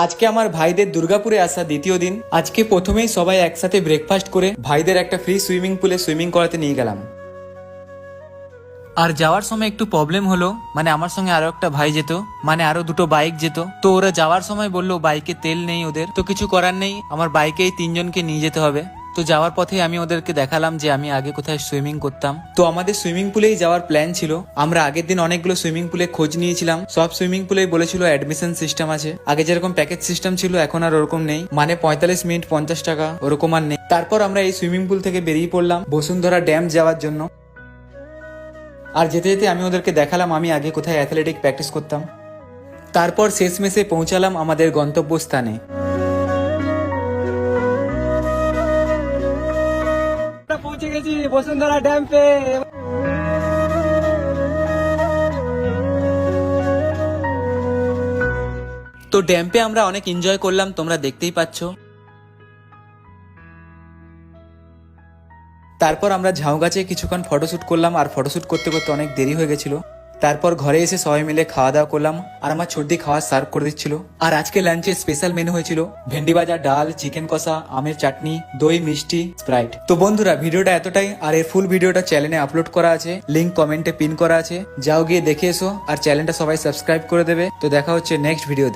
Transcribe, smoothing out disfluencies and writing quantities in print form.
আজকে আমার ভাইদের দুর্গাপুরে আসা দ্বিতীয় দিন। আজকে প্রথমেই সবাই একসাথে ব্রেকফাস্ট করে ভাইদের একটা ফ্রি সুইমিং পুলে সুইমিং করাতে নিয়ে গেলাম। আর যাওয়ার সময় একটু প্রবলেম হলো, মানে আমার সঙ্গে আরো একটা ভাই যেত, মানে আরো দুটো বাইক যেত। তো ওরা যাওয়ার সময় বললো বাইকে তেল নেই ওদের, তো কিছু করার নেই, আমার বাইকেই তিনজনকে নিয়ে যেতে হবে। তো যাওয়ার পথে আমি ওদেরকে দেখালাম যে আমি আগে কোথায় সুইমিং করতাম। তো আমাদের সুইমিং পুলেই যাওয়ার প্ল্যান ছিল। আমরা আগের দিন অনেকগুলো সুইমিং পুলে খোঁজ নিয়েছিলাম, সব সুইমিং পুলেই বলেছিল অ্যাডমিশন সিস্টেম আছে। আগে যেরকম প্যাকেজ সিস্টেম ছিল এখন আর ওরকম নেই, মানে 45 মিনিট 50 টাকা ওরকম আর নেই। তারপর আমরা এই সুইমিং পুল থেকে বেরিয়ে পড়লাম বসুন্ধরা ড্যাম যাওয়ার জন্য। আর যেতে যেতে আমি ওদেরকে দেখালাম আমি আগে কোথায় অ্যাথলেটিক প্র্যাকটিস করতাম। তারপর শেষমেশে পৌঁছালাম আমাদের গন্তব্যস্থানে। পৌঁছে গেছি বসুন্ধরা ড্যাম পে। তো ড্যাম্পে আমরা অনেক এনজয় করলাম, তোমরা দেখতেই পাচ্ছ। তারপর আমরা ঝাউ গাছে কিছুক্ষণ ফটোশুট করলাম, আর ফটোশুট করতে করতে অনেক দেরি হয়ে গেছিল। তারপর ঘরে এসে সবাই মিলে খাওয়া দাওয়া করলাম, আর আমার ছোটদি খাওয়া সার্ভ করে দিচ্ছিল। আর আজকে লাঞ্চে স্পেশাল মেনু হয়েছিল ভেন্ডি ভাজা, ডাল, চিকেন কষা, আমের চাটনি, দই, মিষ্টি, স্প্রাইট। তো বন্ধুরা ভিডিওটা এতটাই, আর এর ফুল ভিডিওটা চ্যানেলে আপলোড করা আছে, লিংক কমেন্টে পিন করা আছে, যাও গিয়ে দেখে এসো। আর চ্যানেলটা সবাই সাবস্ক্রাইব করে দেবে। তো দেখা হচ্ছে নেক্সট ভিডিও।